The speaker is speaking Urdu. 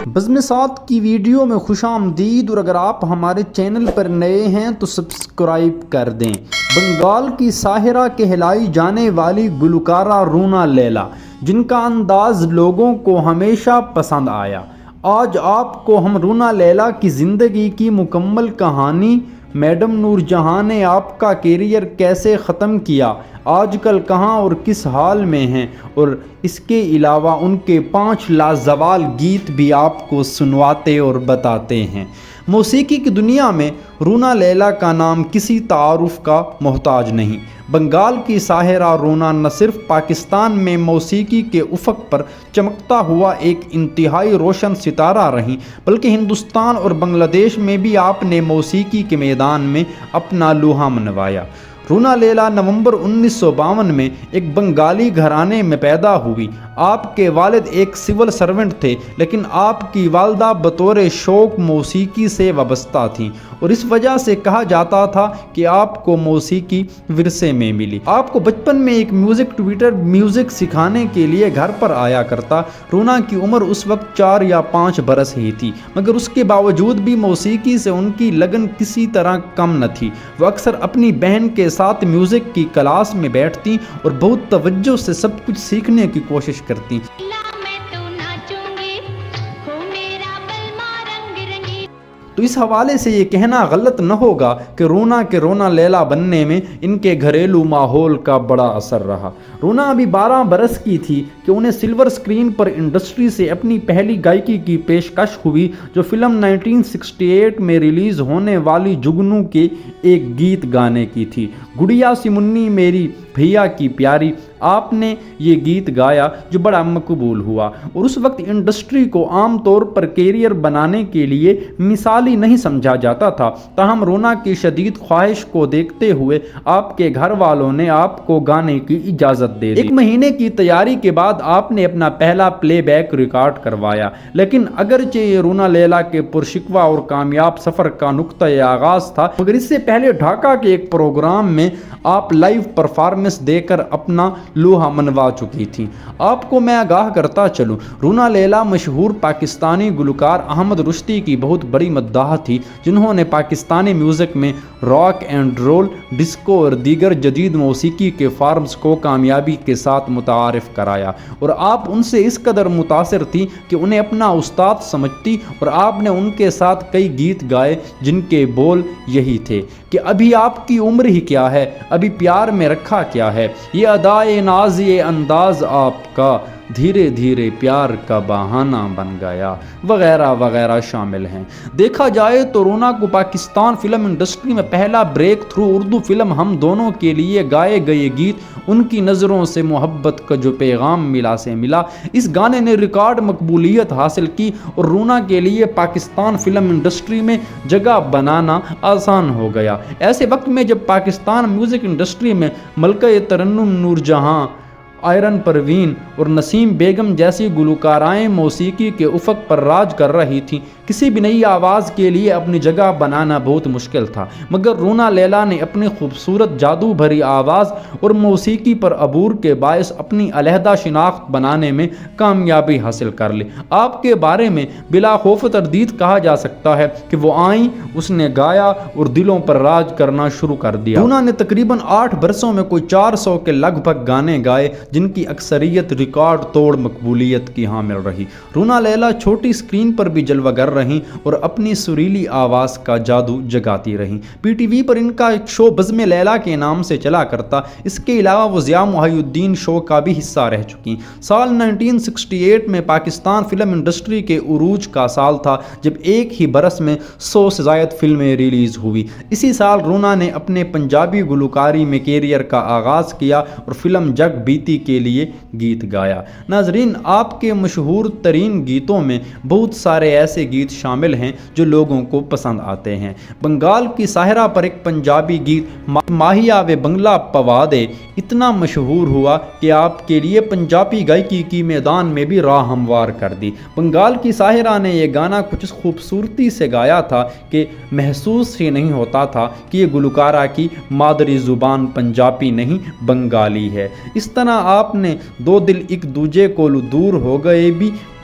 بزم سات کی ویڈیو میں خوش آمدید، اور اگر آپ ہمارے چینل پر نئے ہیں تو سبسکرائب کر دیں۔ بنگال کی ساحرہ کہلائی جانے والی گلوکارہ رونا لیلا، جن کا انداز لوگوں کو ہمیشہ پسند آیا، آج آپ کو ہم رونا لیلا کی زندگی کی مکمل کہانی، میڈم نور جہاں نے آپ کا کیریئر کیسے ختم کیا، آج کل کہاں اور کس حال میں ہیں، اور اس کے علاوہ ان کے 5 لازوال گیت بھی آپ کو سنواتے اور بتاتے ہیں۔ موسیقی کی دنیا میں رونا لیلا کا نام کسی تعارف کا محتاج نہیں۔ بنگال کی ساحرہ رونا نہ صرف پاکستان میں موسیقی کے افق پر چمکتا ہوا ایک انتہائی روشن ستارہ رہیں، بلکہ ہندوستان اور بنگلہ دیش میں بھی آپ نے موسیقی کے میدان میں اپنا لوہا منوایا۔ رونا لیلا نومبر 1952 میں ایک بنگالی گھرانے میں پیدا ہوئی۔ آپ کے والد ایک سول سرونٹ تھے، لیکن آپ کی والدہ بطور شوق موسیقی سے وابستہ تھیں، اور اس وجہ سے کہا جاتا تھا کہ آپ کو موسیقی ورثے میں ملی۔ آپ کو بچپن میں ایک میوزک ٹیوٹر میوزک سکھانے کے لیے گھر پر آیا کرتا۔ رونا کی عمر اس وقت 4 یا 5 برس ہی تھی، مگر اس کے باوجود بھی موسیقی سے ان کی لگن کسی طرح کم نہ تھی۔ وہ اکثر اپنی بہن کے ساتھ میوزک کی کلاس میں بیٹھتی اور بہت توجہ سے سب کچھ سیکھنے کی کوشش کرتی۔ تو اس حوالے سے یہ کہنا غلط نہ ہوگا کہ رونا کے رونا لیلا بننے میں ان کے گھریلو ماحول کا بڑا اثر رہا۔ رونا ابھی 12 برس کی تھی کہ انہیں سلور اسکرین پر انڈسٹری سے اپنی پہلی گائیکی کی پیشکش ہوئی، جو فلم 1968 میں ریلیز ہونے والی جگنو کے ایک گیت گانے کی تھی، گڑیا سی منی میری بھیا کی پیاری۔ آپ نے یہ گیت گایا جو بڑا مقبول ہوا، اور اس وقت انڈسٹری کو عام طور پر کیریئر بنانے کے لیے مثالی نہیں سمجھا جاتا تھا۔ تاہم رونا کی شدید خواہش کو دیکھتے ہوئے آپ کے گھر والوں نے آپ کو گانے کی اجازت دے دی۔ 1 مہینے کی تیاری کے بعد آپ نے اپنا پہلا پلے بیک ریکارڈ کروایا، لیکن اگرچہ یہ رونا لیلا کے پرشکوہ اور کامیاب سفر کا نقطۂ آغاز تھا، مگر اس سے پہلے ڈھاکہ کے ایک پروگرام میں آپ لائیو پرفارمنس دے کر اپنا لوہا منوا چکی تھیں۔ آپ کو میں آگاہ کرتا چلوں، رونا لیلا مشہور پاکستانی گلوکار احمد رشدی کی بہت بڑی مداح تھی، جنہوں نے پاکستانی میوزک میں راک اینڈ رول، ڈسکو اور دیگر جدید موسیقی کے فارمز کو کامیابی کے ساتھ متعارف کرایا، اور آپ ان سے اس قدر متاثر تھی کہ انہیں اپنا استاد سمجھتی، اور آپ نے ان کے ساتھ کئی گیت گائے جن کے بول یہی تھے کہ ابھی آپ کی عمر ہی کیا ہے، ابھی پیار میں رکھا کیا ہے، یہ ادائے ناز یہ انداز آپ کا دھیرے دھیرے پیار کا بہانہ بن گیا، وغیرہ وغیرہ شامل ہیں۔ دیکھا جائے تو رونا کو پاکستان فلم انڈسٹری میں پہلا بریک تھرو اردو فلم ہم دونوں کے لیے گائے گئے گیت ان کی نظروں سے محبت کا جو پیغام ملا سے ملا۔ اس گانے نے ریکارڈ مقبولیت حاصل کی، اور رونا کے لیے پاکستان فلم انڈسٹری میں جگہ بنانا آسان ہو گیا۔ ایسے وقت میں جب پاکستان میوزک انڈسٹری میں ملکہ ترنم نور جہاں، آئرن پروین اور نسیم بیگم جیسی گلوکارائیں موسیقی کے افق پر راج کر رہی تھیں، کسی بھی نئی آواز کے لیے اپنی جگہ بنانا بہت مشکل تھا، مگر رونا لیلا نے اپنی خوبصورت جادو بھری آواز اور موسیقی پر عبور کے باعث اپنی علیحدہ شناخت بنانے میں کامیابی حاصل کر لی۔ آپ کے بارے میں بلا خوف و تردید کہا جا سکتا ہے کہ وہ آئیں، اس نے گایا اور دلوں پر راج کرنا شروع کر دیا۔ رونا نے تقریباً 8 برسوں میں کوئی 400 کے لگ بھگ گانے گائے، جن کی اکثریت ریکارڈ توڑ مقبولیت کی حامل رہی۔ رونا لیلا چھوٹی اسکرین پر بھی جلوہ گر رہیں اور اپنی سریلی آواز کا جادو جگاتی رہیں۔ پی ٹی وی پر ان کا ایک شو بزم لیلا کے نام سے چلا کرتا۔ اس کے علاوہ وہ ضیاء محی الدین شو کا بھی حصہ رہ چکی۔ سال 1968 میں پاکستان فلم انڈسٹری کے عروج کا سال تھا، جب ایک ہی برس میں 100 سے زائد فلمیں ریلیز ہوئی۔ اسی سال رونا نے اپنے پنجابی گلوکاری میں کیریئر کا آغاز کیا اور فلم جگ بیتی کے لیے گیت گایا۔ ناظرین، آپ کے مشہور ترین گیتوں میں بہت سارے ایسے گیت شامل ہیں جو لوگوں کو پسند آتے ہیں۔ بنگال کی ساحرہ پر ایک پنجابی گیت ماہیا و بنگلہ پوادے اتنا مشہور ہوا کہ آپ کے لیے پنجابی گائیکی کی میدان میں بھی راہ ہموار کر دی۔ بنگال کی ساحرہ نے یہ گانا کچھ اس خوبصورتی سے گایا تھا کہ محسوس ہی نہیں ہوتا تھا کہ یہ گلوکارہ کی مادری زبان پنجابی نہیں بنگالی ہے۔ اس طرح آپ نے دو دل ایک دوجے کو دور ہو گئے بھی